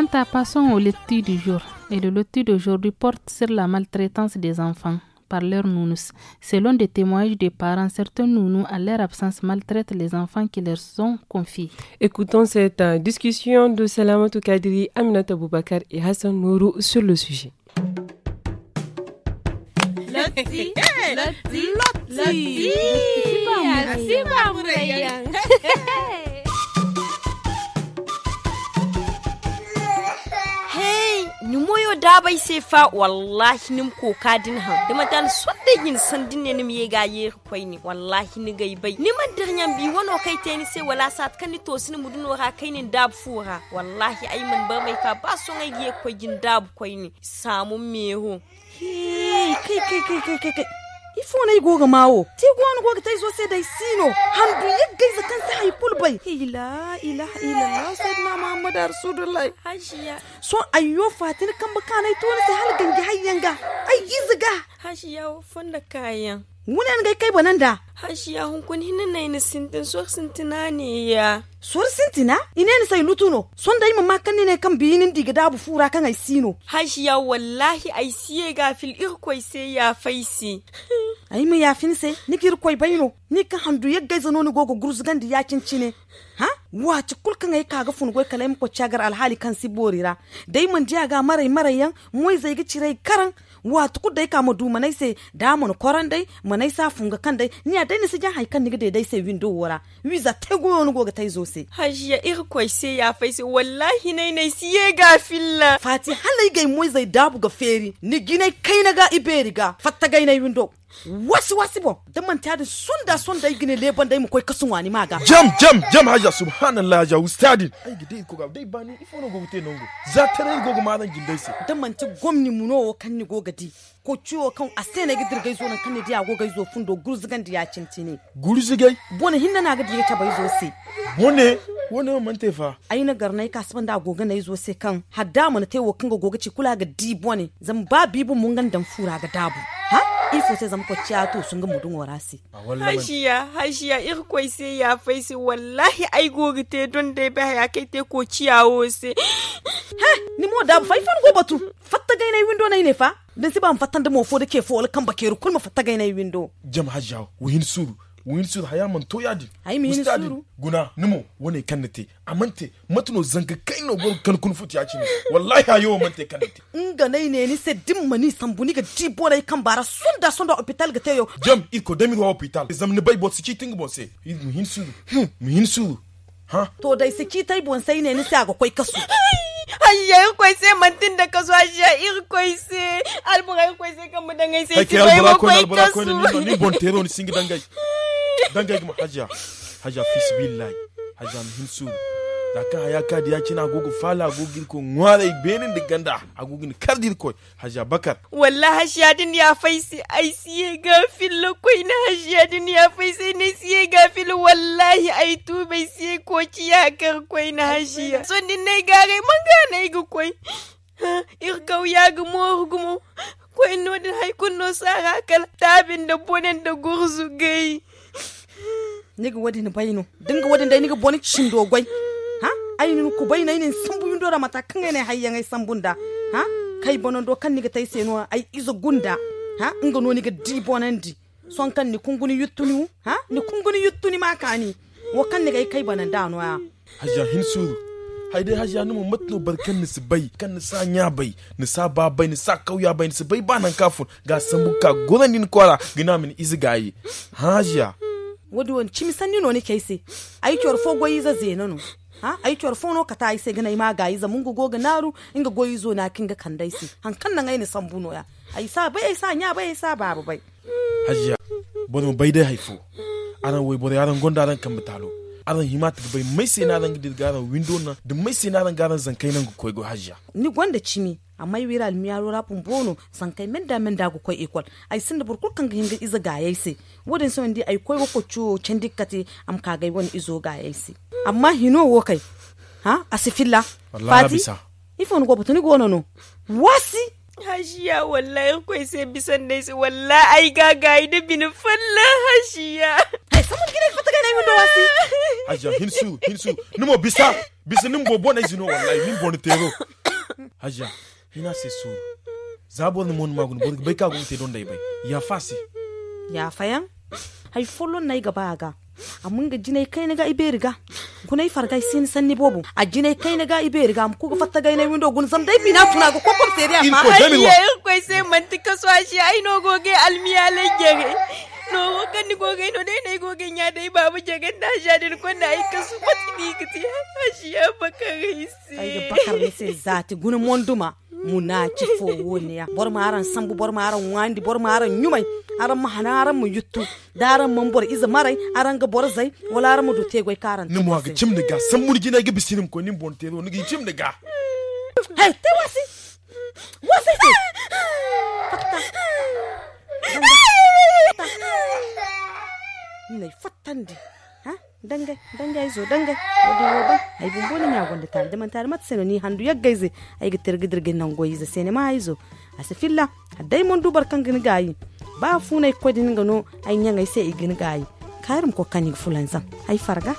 Fanta, passons au loti du jour. Et le loti d'aujourd'hui porte sur la maltraitance des enfants par leurs nounous. Selon des témoignages des parents, certains nounous, à leur absence, maltraitent les enfants qui leur sont confiés. Écoutons cette discussion de Salamatou Kadiri, Aminata Boubacar et Hassan Nourou sur le sujet. Loti. Ni moyo da bai sai fa wallahi nim ko kadin han da matan sodde yin sandin ne nim ye ga ye koi ni wallahi ni gai bai ni man dirnyam bi wono kai te ni sai wala sat kan ni to sin muduno ha kai ni dab fuha wallahi ai man ba mai fa ba so ngai ye koi jin dab koi ni samu meho kai ifo na igoga mawo ti gwan goga tai zo sai dai sino handu yaggai zakan sai hay pulbai la ilaha illallah sayyidina muhammad rasulullah hashiya so ayyo fatin kan bakanai to sai hal gangi hayyanga ai iziga hashiya fonda kayan wunan gai kai bananda hashiya hun kun hinna ne sintin so sintina ne ya suwar sintina ine ni sai lutuno son dai mamma kan ne kan biyinin diga dabu fura kan ai sino hashiya wallahi ai siye gafil irkoi sai ya faisi ai mu ya finse ni girkoi baino ni kan handu ya gaiza no ni gogo gurzugan di ya cincine ha wace kulkan ai kaga fungoi kalai ko cagar alhali kan siborira dai man jiya ga marayan moi zai ga cirai karan wato ku dai kama du manai sai da mun koran dai manai sa funga kan dai ni a dai ni sijan haikan ni dai sai window wora wiza tego no goga tai zo sai hajiya irkoi sai ya faisi wallahi nai siye ga filla fati halai gai moi zai dabu ga feri ni ginai kai na ga iberiga fatta gai nai window wasu bo da manta da sunda gine leban dai mu koi kasun wani maga jam haja subhanallah ja ustadin ai gidai ko ga dai bani ifo no gogote nongo za tare gogo ma dan gindai sai da manta gwamni mu no kan ni gogadi ko ciwo kan asena gidirgai zo nan kan ni dia gogai zo fundo gurzugan da ya cincine gurzugai bone hinna na ga diga ta bai zo sai wone mante fa ai na garnai kasban da goga na zo sai kan hadda mu na taiwo kan ga gogaci kula ga dibo ne zan ba bibu mun gan dan fura ga dabu ha ifo sai zam ko ciato sun ga mudun warasi hashiya irkoi sai ya faisi wallahi ai goga te don dai ba ya kai te ko ciyawo sai ha ni mo da faifan go batu fatta ga na window na ne fa dan si ba mu fattan da mo fo da ke fo kan bakeru kun mu fatta ga na window jam hajja wuhin suru haya man to yadi ai mi suru guna nimo wone kannate amante matuno zanga kai no gon kan kun futi yaci ne wallahi ayo mante kannate inga nei ne ni se dimmani sambuni ga dibo dai kan bara sunda hospital ga tayo jam iko demi wa hospital zamne bai bot siki ting bon se min suru ha to dai siki tai bon sai ne ni sa ga koi kasu ayya koi sai mantin da kaso ayya koi sai albura koi sai kan mudangai sai ki bai albura koi ni bon tero ni singi dangai ma haja fisbillahi haja hinsu da ka haya ka da yaki na gogo fala gogin ko ngware benin da ganda agogin kardir ko haja bakar wallahi hashiyadin ya faisi ai siye gafil koi na hashiyadin ya faisi ne siye gafil wallahi ai tu bai siye ko ciya kar koi na hashiya son din ne gare man ga ne ga koi irkau ya gumo koi no din hay kunno sara kala tabin da bonen da gurzu gai niga wadin bayino dinga wadin dai niga boni cindo gwai ha ainin ku bayina inin sambu windo da mata kan ne hayyan ai sambunda ha kai bonon do kan niga tai seno ai izo gunda ha inga no niga di bonandi son kan ni kunguni yuttuni ha ni kunguni yuttuni makani wo kan niga kai banan da no ya haja hinsu haidai haja numu matno barkan ni sibai kan ni sa nya bai ni sa ba bai ni sa kauya bai ni sibai banan kafun ga sambuka goran din kwara gina min izigayi haja wodi won chimi sanni no ni kaise ai chorfo goyi za zenano ha ai chorfo no kata ai sai gana ma ga yi za mungu goga naru inga goyi zo na kinga kandai si hankan nan ai ni sambuno ya ai sa bai ai sa nya bai ai sa babu bai hajiya bodo bai dai haifo aran wai bodo aran gonda ran kan mutalo aran himata bai mai sai na ran gidan window na da mai sai na ran garan zankai nan ko go hajiya ni gwanda chimi amma wira almiyaro rapun bono san kai men da go koi equal ai sin da burkul kan hinga iza ga yaisi wodin so ndi ai koi ko chu cendikati am ka gai won izo ga yaisi amma hino wo kai ha asifilla fati ifon go butuni go no wasi hashiya wallahi koi sai bisan dai sai wallahi ai ga gai da bin falla hashiya ai samun gine fata ga nayi do wasi haja hinsu nimo bisa nimbo bona izino wallahi nimbo ne tero haja hina se sur zabor mon magun bor bai ka gun te don dai bai ya fasi ya fayan hay folon nay gaba ga amun ga jinai kai naga ibe riga kunai fargai sin sanni bobu a jinai kai naga ibe riga ku ga fatta ga nay window gun sam dai bina tuna go kokkom seriya fa ai ko sai mantika so shi ai no goge almiya lege no kan goge no dai nay goge nya dai babu jagan da jadin ko na ai kasu patini kiti shi ya bakari sai ai ga bakar ne sai zati gun monduma muna ci fo woni ya bor maran sambu bor maran wandi bor maran nyumai aran mahana aran mu yuttu daran man bor iza marai aran ga bor zai wala aran mu do te goy karan ni mo ga cim daga san murgi na ga bisinim ko nin bon te no ni cim daga hey te wasi fatta nei fattandi ha dangay zo dangay wodi woba ay bumboni nya gonde tal de man tal mat seno ni handu yaggayze ay ga tergidirge nan goyize sene ma ay zo asifilla dai mon dubar kan gini gayi ba funai kodi ninga no ay nyanga sai igini gayi kairum ko kanig fulanzan ay farga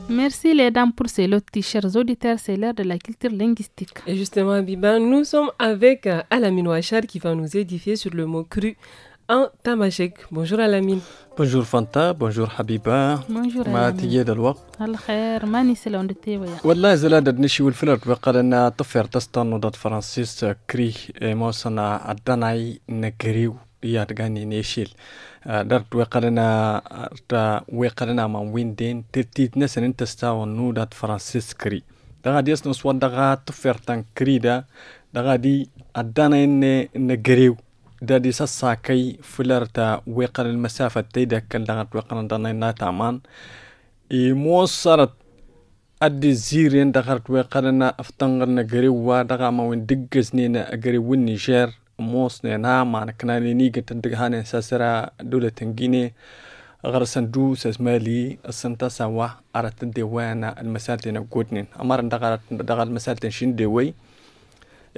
Merci les dames pour ces lotis, chers auditeurs, c'est l'heure de la culture linguistique. Et justement, Biba, nous sommes avec Alamine Ouachar qui va nous édifier sur le mot cru en tamashek. Bonjour Alamine. Bonjour Fanta, bonjour Habiba. Bonjour ما تجي الوقت الخير ماني سلون دتيويا والله زلاد نشي والفلر وقال ان طفر تستان ودات فرانسيس كري موسنا الدناي نكريو يا تغاني نيشيل درت وقالنا ما ويندين ترتيت نسن انت استاو نودات فرانسيس كري دا غادي يسنس ودغا طفر تان كريدا دا غادي الدناي نكريو دا دي ساساكي فلرتا وقال المسافه تيدا كان دغت وقال دناي ناتامان موصرت أدي زيرين دغرت وقالنا أفتنغرنا قريوا دغا ما وين دقزنينا قريوا النيجر موصنا ناما كنا نيجي تندقهاني ساسرا دولة تنجيني غرسن دو ساسمالي السنتا سوا أردت ديوانا المسالتين قودنين أمارن دغر المسالتين شين ديوي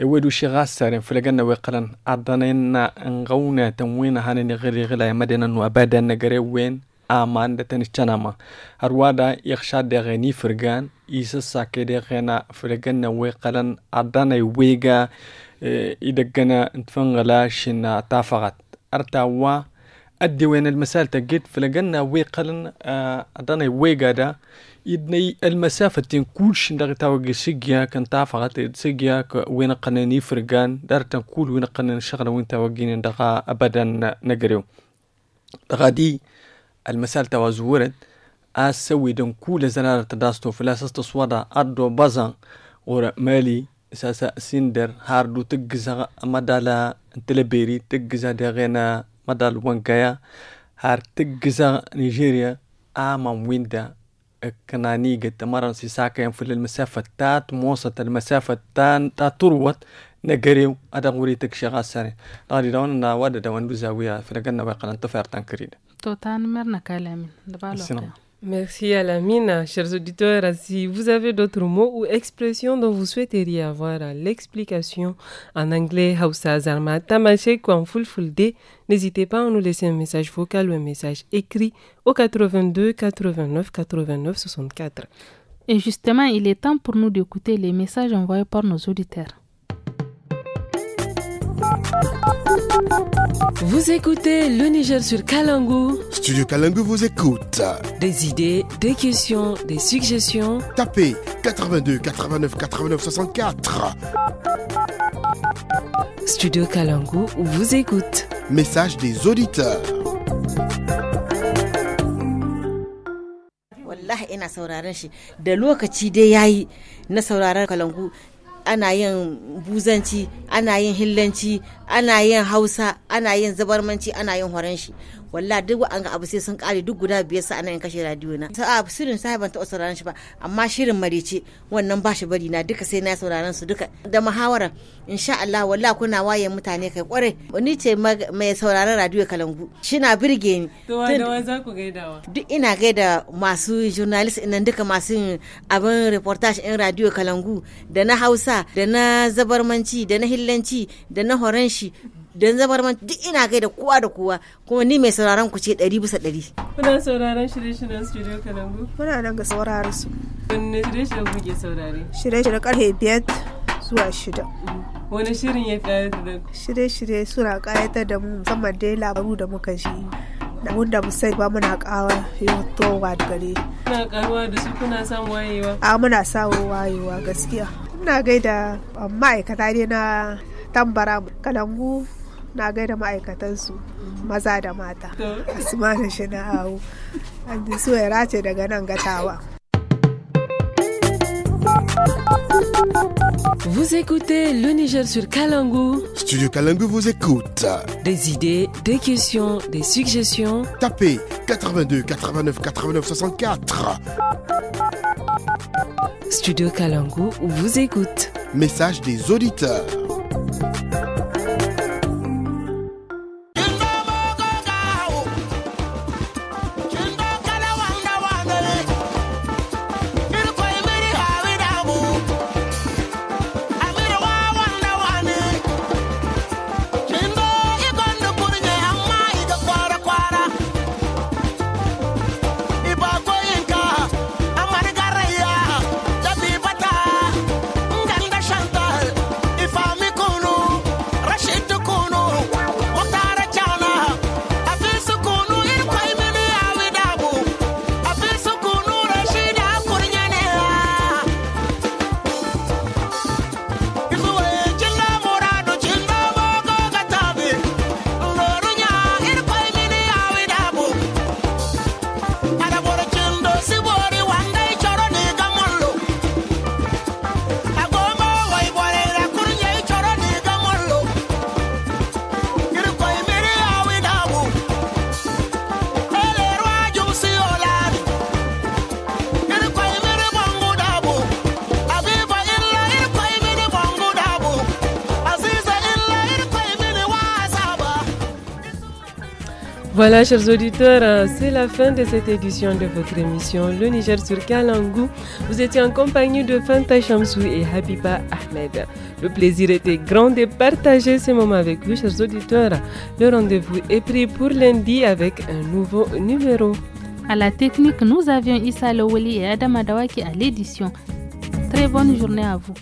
ودو شي غاسرين فلقنا وقالن أدنينا نغونا تنوينا هاني غيري غلا مدينة وأبدا نقريوين aman da tani chanama harwada yakhsha de gani firgan isa sake de gana firgan na we qalan adana wega idagana ntfangala shina tafaqat artawa addi وين المسال تجد فلقنا ويقلن adana wega da idnي المسافة تنكول شندغ تاوغي سيجيا كان تافقت سيجيا وين قناني فرغان دار تنكول وين قنان شغله وين تاوغين دغا ابدا نغريو غادي المسال توازورت أسوي دون كل زنار تداستو في الأساس تصودا أدو بازان ورا مالي ساسا سندر هاردو تجزا مدالا تلبيري تجزا دغينا مدال وانكايا هار تجزا نيجيريا آمام ويندا كناني قد مرن سيساكا في المسافة تات موسط المسافة تروت نجريو أدغوري تكشغا ساري غادي دون وادا دوان بزاوية فرقنا وقنا انتفار تنكريد Merci Alamine. Chers auditeurs, si vous avez d'autres mots ou expressions dont vous souhaiteriez avoir l'explication en anglais, Hausa, Zarma, Tamashek ou en Fulfulde, n'hésitez pas à nous laisser un message vocal ou un message écrit au 82 89 89 64. Et justement, il est temps pour nous d'écouter les messages envoyés par nos auditeurs. Vous écoutez le Niger sur Kalangu. Studio Kalangu vous écoute. Des idées, des questions, des suggestions. Tapez 82 89 89 64. Studio Kalangu vous écoute. Message des auditeurs. Wallahi ina sauraron shi da lokaci dai yayi na sauraron Kalangu. Ana yin buzanci, ana yin hillanci, ana yin hausa, ana yin zabarmanci, ana yin horanshi. wallahi duk an ga abu sai sun kare duk guda biyar sa anan in kashe radio na sai shirin sai ban ta sauraron shi ba amma shirin marice wannan ba shi bari na duka sai na sauraron su duka da muhawara insha Allah wallahi kuna waye mutane kai kware ni ce mai sauraron radio Kalangu shina birge ni to wa za ku gaidawa duk ina gaida masu journalist inan duka masu abin reportage in radio Kalangu da na Hausa da na zabarmanci da na hillanci da na horanshi da zabarmanci duk ina gaida kowa da kowa kuma ni mai sauraron ku ce 100%. Kuna sauraron shirye-shiryen studio Kalangu? Muna nan ga sauraron su. Wanne shirye-shirye kuke saurare? Shirye-shirye karfe 5 zuwa 6. Wani shirin ya kayatar da ku? Shirye-shirye suna kayatar da mu musamman dai labaru da muka ji. Da wanda mu sai ba muna kawa yotowa da gare. Kuna karuwa da su kuna samun wayewa? Muna samun wayewa gaskiya. Ina gaida ma'aikata ne na Tambara Kalangu. Na gaida ma'aikatansu maza da mata. Asmanu shi na awu. An so ya race daga nan gatawa. Vous écoutez le Niger sur Kalangu. Studio Kalangu vous écoute. Des idées, des questions, des suggestions. Tapez 82 89 89 64. Studio Kalangu vous écoute. Message des auditeurs. Voilà, chers auditeurs, c'est la fin de cette édition de votre émission Le Niger sur Kalangu. Vous étiez en compagnie de Fanta Chamsou et Habiba Ahmed. Le plaisir était grand de partager ce moment avec vous, chers auditeurs. Le rendez-vous est pris pour lundi avec un nouveau numéro. À la technique, nous avions Issa Loweli et Adam Adawaki à l'édition. Très bonne journée à vous.